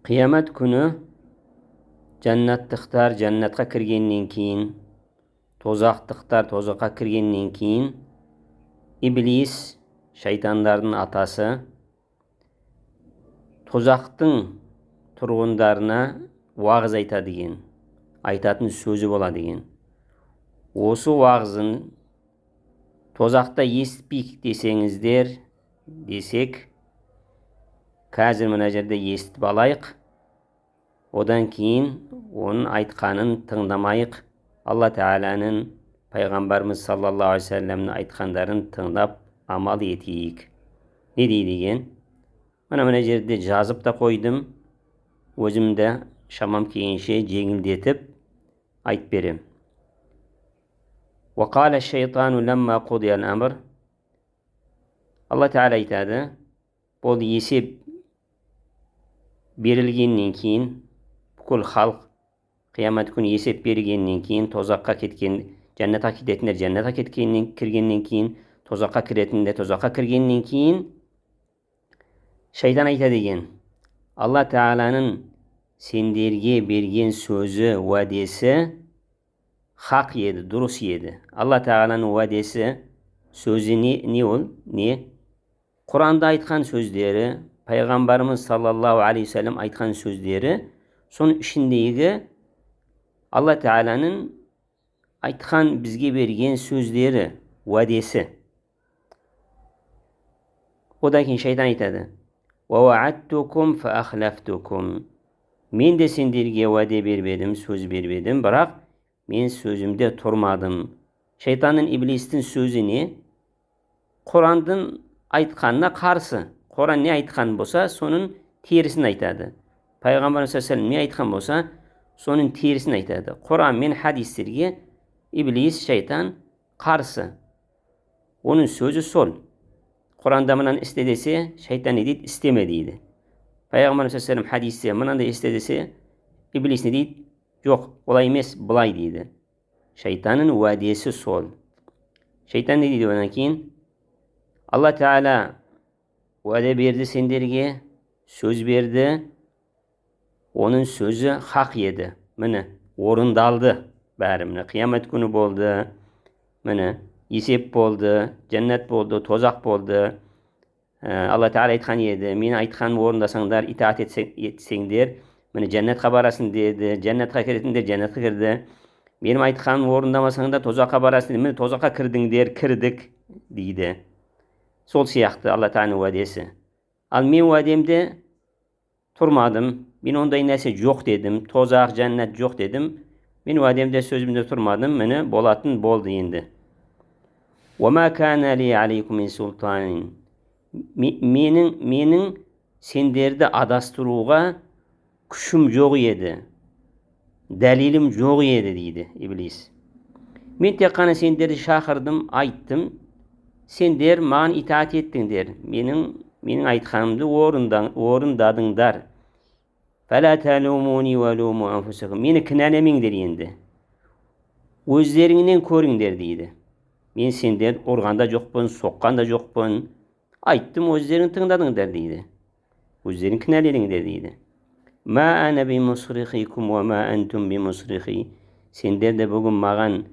Qiyomat kuni jannatliklar jannatga kirgandan keyin, tozaqliklar tozaqqa kirgandan keyin iblis, shaytonlarning atasi tozaqning turg'unlarına va'z aytadigan, aytатын so'zi bo'ladigan. Осы va'zin tozaqda eshitpik desеңіздер, desek, қазір мына жерде естіп алайық. Одан кейін оның айтқанын тыңдамайық. Алла Тағаланың пайғамбарымыз саллаллаху алейхи вассаламның айтқандарын тыңдап амал етейік. Не дейді екен? Мына жерде жазып та қойдым. Өзімді шамам келгенше жеңілдетіп айтып берем. وقال الشيطان لما قضي الأمر. Алла Тағала айтады, бұл есеп берілгеннен кейін, бүкіл халық қиямат күні есеп бергеннен кейін, тозаққа кеткен, жәннатқа кететіндер жәннатқа кіргеннен кейін, тозаққа кіретіндер тозаққа кіргеннен кейін, шайтан айтады деген, Алла Тағаланың сендерге берген сөзі, уәдесі хақ еді, дұрыс еді. Алла Тағаланың уәдесі, сөзі не ол? Не? Құранда айтқан сөздері, пайғамбарымыз саллаллаху алейхи вассалам айтқан сөздері, соның ішіндегі Алла Тағаланың айтқан бізге берген сөздері, уәдесі. Одан кейін шайтан айтады, وَوَعَدْتُكُمْ فَأَخْلَفْتُكُمْ. Мен де сендерге уәде бербедім, сөз бербедім, бірақ мен сөзімде тұрмадым. Шайтанның, иблистің сөзі не? Құрандың айтқанына қарсы. Құран не айтқан болса, соның терісін айтады. Пайғамбар саллаллаху не айтқан болса, соның терісін айтады. Құран мен хадистерге иблис, шайтан қарсы. Оның сөзі сол. Құранда мынаны істе десе, шайтан не дейді? Істеме дейді. Пайғамбар саллаллаху хадисте мынаны істе десе, иблис не дейді? Жоқ, олай емес, былай дейді. Шайтанның уәдесі сол. Шайтан не дейді одан кейін? Алла Тағала уәде берді сендерге, сөз берді, оның сөзі хақ еді. Міне, орындалды бәрі. Міне, қиямет күні болды, міне, есеп болды, жәннат болды, тозақ болды. Алла Тағала айтқан еді, мен айтқан орындасаңдар, итаат етсеңдер, міне, жәннатқа барасың деді, жәннатқа кіретіндер жәннатқа кірді. Менің айтқан орындамасаңдар, тозаққа барасың, міне, тозаққа кірдіңдер, кірдік дейді. Сол сияқты Алла Тағаланың уәдесі. Ал мен уәдемде тұрмадым. Мен ондай нәрсе жоқ дедім. Тозақ, жәннат жоқ дедім. Мен уәдемде, сөзімде тұрмадым. Міне, болатын болды енді. وَمَا كَانَ لِي عَلَيْكُمْ مِنْ سُلْطَانٍ. Менің сендерді адастыруға күшім жоқ еді. Дәлелім жоқ еді дейді иблис. Мен тек қана сендерді шақырдым, айттым. Сендер маған итаат еттіңдер. Менің айтқанымды орындадыңдар. فَلَا تَلُومُونِي وَلُومُوا أَنفُسَكُمْ. Мені кінәлемеңдер енді. Өздеріңнен көріңдер дейді. Мен сендер ұрғанда жоқпын, соққанда жоқпын. Айттым, өздерің тыңдадыңдар дейді. Өздерің кінәледіңдер дейді. مَا أَنَا بِمُصْرِخِكُمْ وَمَا أَنْتُمْ بِمُصْرِخِي. Сендер де бүгін маған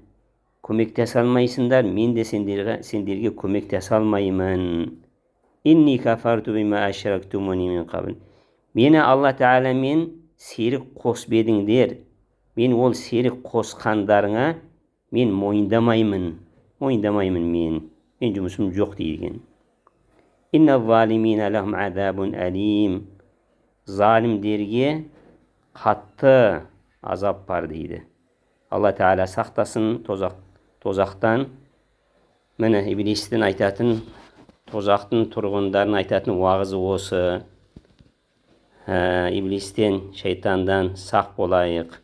көмектесе алмайсыңдар, мен де сендерге көмектесе алмаймын. Инни кафарту бима ашрактумуни мин қабл. Мені Алла Тағаламен серік қосып едіңдер. Мен ол серік қосқандарыңа мен мойындамаймын. Мен жұмысым жоқ деген. Инна залимина лахум азабун алим. Залимдерге қатты азап бар дейді. Алла Тағала сақтасын тозақтан. Міне, иблистің айтатын, тозақтың тұрғындарын айтатын уағызы осы. Иблистен, шайтандан сақ болайық.